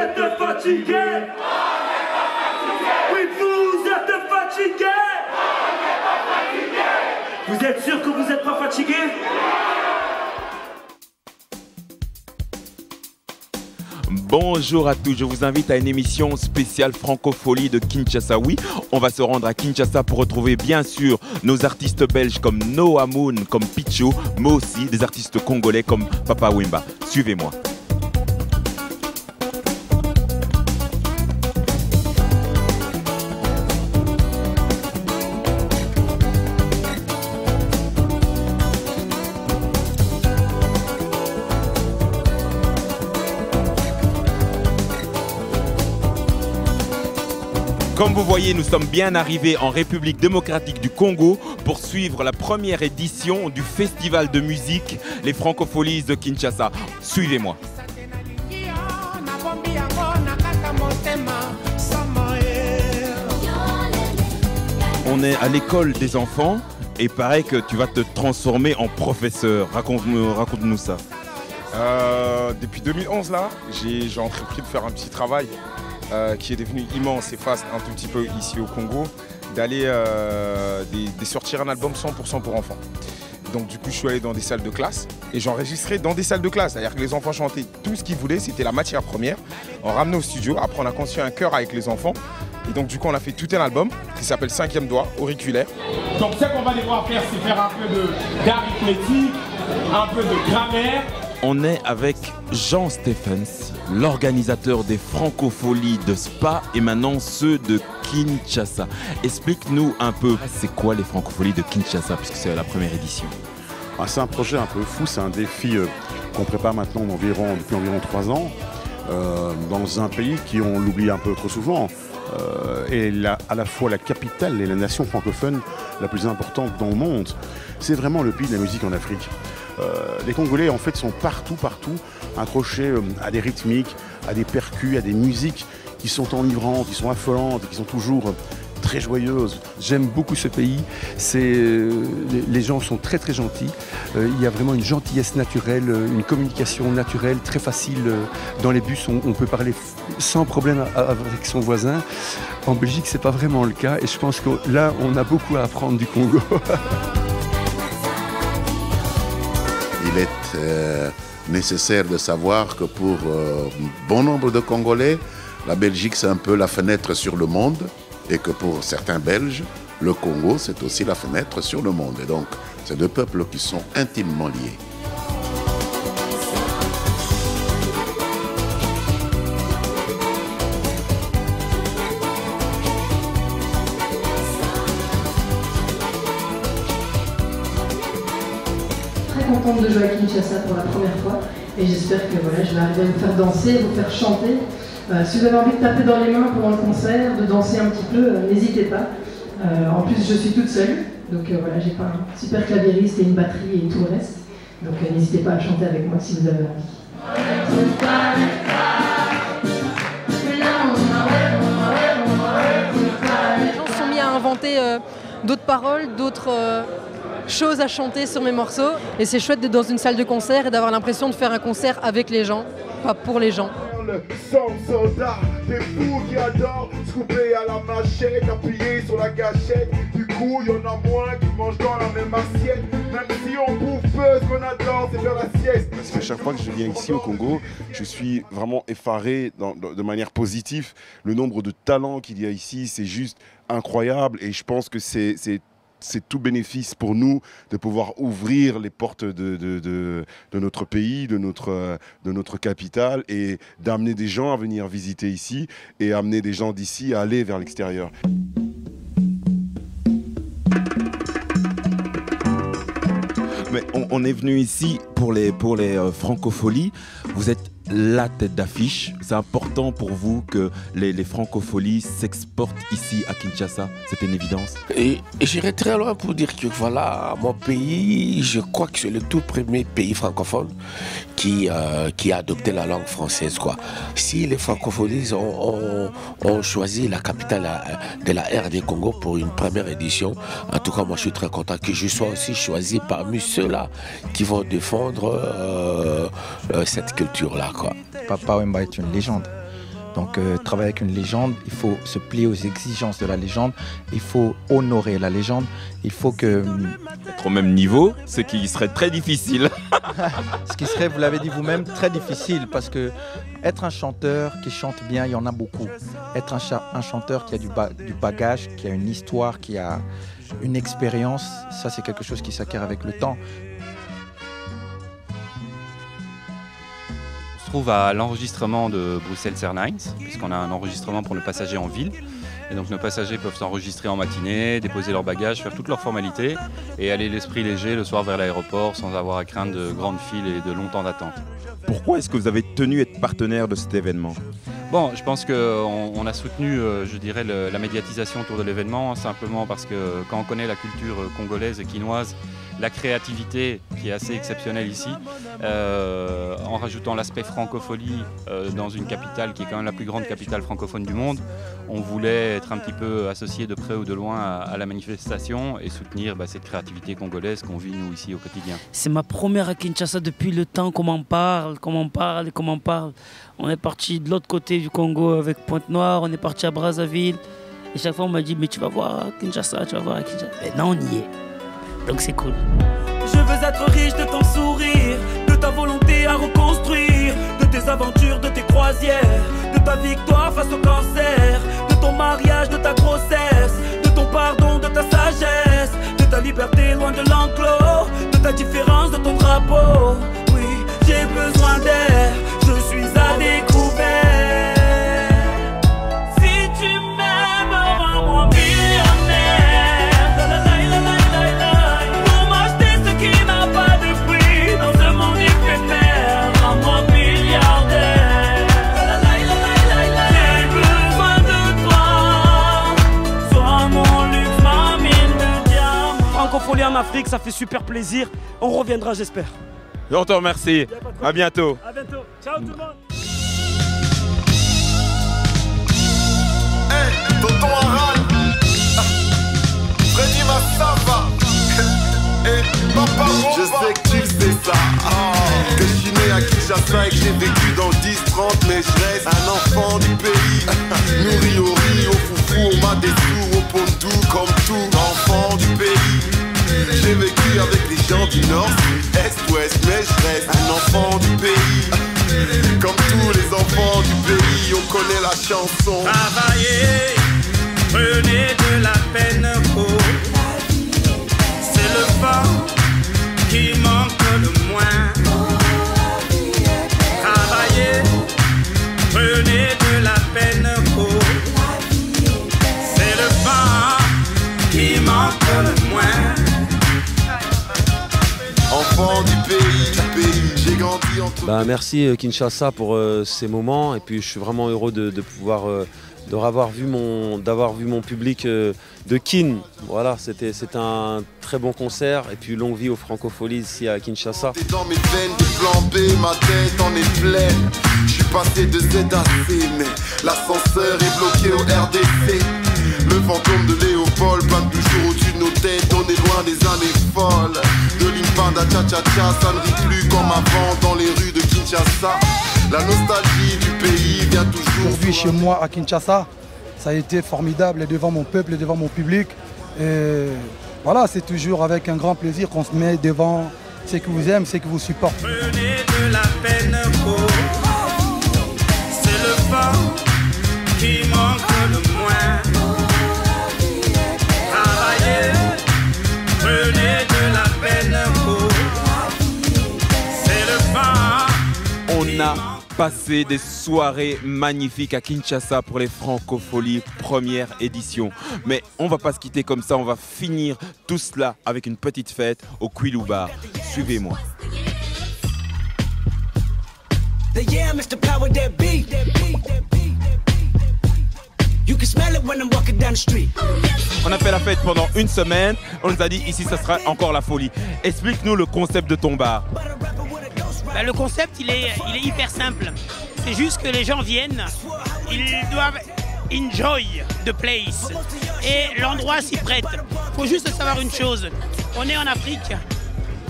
êtes fatigués. Oui, vous êtes fatigués. Vous êtes sûr que vous n'êtes pas fatigués? Bonjour à tous, je vous invite à une émission spéciale Francophonie de Kinshasa. Oui, on va se rendre à Kinshasa pour retrouver bien sûr nos artistes belges comme Noah Moon, comme Picho, mais aussi des artistes congolais comme Papa Wemba. Suivez-moi. Comme vous voyez, nous sommes bien arrivés en République démocratique du Congo pour suivre la première édition du festival de musique Les Francopholies de Kinshasa. Suivez-moi. On est à l'école des enfants et il paraît que tu vas te transformer en professeur. Raconte-nous ça. Depuis 2011, là, j'ai entrepris de faire un petit travail qui est devenu immense et vaste un tout petit peu ici au Congo, d'aller de sortir un album 100% pour enfants. Donc du coup, je suis allé dans des salles de classe et j'enregistrais dans des salles de classe. C'est-à-dire que les enfants chantaient tout ce qu'ils voulaient, c'était la matière première. On ramenait au studio, après on a construit un chœur avec les enfants. Et donc du coup, on a fait tout un album qui s'appelle 5e doigt, auriculaire. Donc ce qu'on va devoir faire, c'est faire un peu d'arithmétique, un peu de grammaire. On est avec Jean Stephens, l'organisateur des Francopholies de Spa et maintenant ceux de Kinshasa. Explique-nous un peu, c'est quoi les Francopholies de Kinshasa puisque c'est la première édition? C'est un projet un peu fou, c'est un défi qu'on prépare maintenant depuis environ 3 ans dans un pays qui, on l'oublie un peu trop souvent, est à la fois la capitale et la nation francophone la plus importante dans le monde. C'est vraiment le pays de la musique en Afrique. Les Congolais en fait sont partout accrochés à des rythmiques, à des percus, à des musiques qui sont enivrantes, qui sont affolantes et qui sont toujours très joyeuses. J'aime beaucoup ce pays, les gens sont très gentils, il y a vraiment une gentillesse naturelle, une communication naturelle très facile. Dans les bus on peut parler sans problème avec son voisin. En Belgique c'est pas vraiment le cas et je pense que là on a beaucoup à apprendre du Congo. Il est nécessaire de savoir que pour bon nombre de Congolais, la Belgique c'est un peu la fenêtre sur le monde et que pour certains Belges, le Congo c'est aussi la fenêtre sur le monde. Et donc, c'est deux peuples qui sont intimement liés. Contente de jouer à Kinshasa pour la première fois et j'espère que voilà, je vais arriver à vous faire danser, vous faire chanter. Si vous avez envie de taper dans les mains pendant le concert, de danser un petit peu, n'hésitez pas. En plus, je suis toute seule, donc voilà, j'ai pas un super claviériste et une batterie et tout le reste. Donc n'hésitez pas à chanter avec moi si vous avez envie. Les gens se sont mis à inventer d'autres paroles, d'autres choses à chanter sur mes morceaux et c'est chouette d'être dans une salle de concert et d'avoir l'impression de faire un concert avec les gens, pas pour les gens. Sans soldat, des fous qui adorent se couper à la machette, appuyer sur la gâchette. Du coup, y en a moins qui mangent dans la même assiette. Même si on bouffe peu, ce qu'on adore, c'est faire la sieste. Parce qu'à chaque fois que je viens ici au Congo, je suis vraiment effaré de manière positive. Le nombre de talents qu'il y a ici, c'est juste incroyable et je pense que c'est tout bénéfice pour nous de pouvoir ouvrir les portes de notre pays, de notre capitale et d'amener des gens à venir visiter ici et amener des gens d'ici à aller vers l'extérieur. Mais on est venu ici pour les Francopholies. Vous êtes la tête d'affiche. C'est important pour vous que les Francopholies s'exportent ici à Kinshasa. C'est une évidence. Et j'irai très loin pour dire que voilà, mon pays, je crois que c'est le tout premier pays francophone qui a adopté la langue française, quoi. Si les Francopholies ont choisi la capitale de la RD Congo pour une première édition, en tout cas moi je suis très content que je sois aussi choisi parmi ceux-là qui vont défendre cette culture-là, quoi. Papa Wemba est une légende. Donc travailler avec une légende, il faut se plier aux exigences de la légende, il faut honorer la légende, il faut que... Être au même niveau, ce qui serait très difficile. Ce qui serait, vous l'avez dit vous-même, très difficile parce que être un chanteur qui chante bien, il y en a beaucoup. Être un chanteur qui a du bagage, qui a une histoire, qui a une expérience, ça c'est quelque chose qui s'acquiert avec le temps. On se trouve à l'enregistrement de Bruxelles Airlines, puisqu'on a un enregistrement pour nos passagers en ville. Et donc nos passagers peuvent s'enregistrer en matinée, déposer leurs bagages, faire toutes leurs formalités et aller l'esprit léger le soir vers l'aéroport sans avoir à craindre de grandes files et de longs temps d'attente. Pourquoi est-ce que vous avez tenu à être partenaire de cet événement? Bon, je pense qu'on a soutenu, je dirais, la médiatisation autour de l'événement, simplement parce que quand on connaît la culture congolaise et quinoise, la créativité qui est assez exceptionnelle ici, en rajoutant l'aspect francophonie dans une capitale qui est quand même la plus grande capitale francophone du monde, on voulait être un petit peu associé de près ou de loin à la manifestation et soutenir cette créativité congolaise qu'on vit nous ici au quotidien. C'est ma première à Kinshasa depuis le temps qu'on m'en parle, qu'on m'en parle et qu'on m'en parle. On est parti de l'autre côté du Congo avec Pointe-Noire, on est parti à Brazzaville et chaque fois on m'a dit mais tu vas voir à Kinshasa, tu vas voir à Kinshasa. Et non, on y est. Donc c'est cool. Je veux être riche de ton sourire, de ta volonté à reconstruire, de tes aventures, de tes croisières, de ta victoire face au cancer, de ton mariage, de ta grossesse, de ton pardon, de ta sagesse, de ta liberté loin de l'enclos, de ta différence, de ton drapeau. Oui, j'ai besoin d'air, je suis à découvert. Si tu m'aimes, rends-moi millionnaire. Francophonie en Afrique, ça fait super plaisir. On reviendra, j'espère. On te remercie. À bientôt. À bientôt. Ciao tout le monde. Hey, tonton Aral, Freddy Massava, hey, papa je sais que tu sais ça, que je suis né à Kinshasa et que j'ai vécu dans le 10-30, mais je reste un enfant du pays, nourri au riz, au foufou, au madessou, au pondou, comme tout enfant du pays. J'ai vécu avec les gens du nord, est, ouest, mais je reste un enfant du pays. Comme tous les enfants du pays, on connaît la chanson. Travaillez, prenez de la peine pour la vie. C'est le vent qui manque le moins. Travaillez, prenez de la peine pour la vie. C'est le vent qui manque le moins. Enfant du pays, j'ai grandi entre... Merci Kinshasa pour ces moments et puis je suis vraiment heureux de pouvoir d'avoir vu mon public de Kin. Voilà, c'était un très bon concert et puis longue vie aux Francopholies ici à Kinshasa. Dans mes veines de plan B, ma tête en est pleine. Je suis passé de Z à C, mais l'ascenseur est bloqué au RDC. Le fantôme de Léopold plane toujours au-dessus de nos têtes. On est loin des années folles. De l'impanda cha-cha-cha, ça ne rit plus comme avant dans les rues de Kinshasa. La nostalgie du pays vient toujours. Aujourd'hui chez moi à Kinshasa, ça a été formidable devant mon peuple et devant mon public. Et voilà, c'est toujours avec un grand plaisir qu'on se met devant ceux qui vous aiment, ceux qui vous supportent. Prenez de la peine pour c'est le vent qui manque le moins. Travaillez, prenez de la peine pour c'est le vent. On a passé des soirées magnifiques à Kinshasa pour les Francopholies première édition. Mais on va pas se quitter comme ça, on va finir tout cela avec une petite fête au Quilou Bar. Suivez-moi. On a fait la fête pendant une semaine, on nous a dit ici ça sera encore la folie. Explique-nous le concept de ton bar. Le concept il est hyper simple. C'est juste que les gens viennent, ils doivent enjoy the place. Et l'endroit s'y prête. Il faut juste savoir une chose, on est en Afrique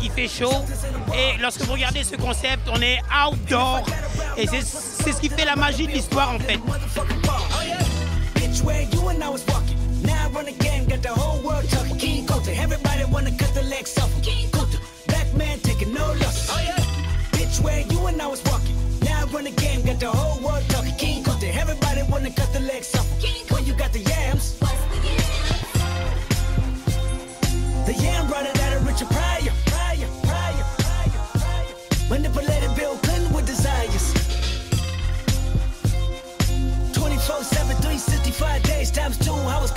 il fait chaud. Et lorsque vous regardez ce concept, on est outdoor. Et c'est ce qui fait la magie de l'histoire en fait. Manipulated Bill Clinton with desires. 24/7, 365 days times 2. I was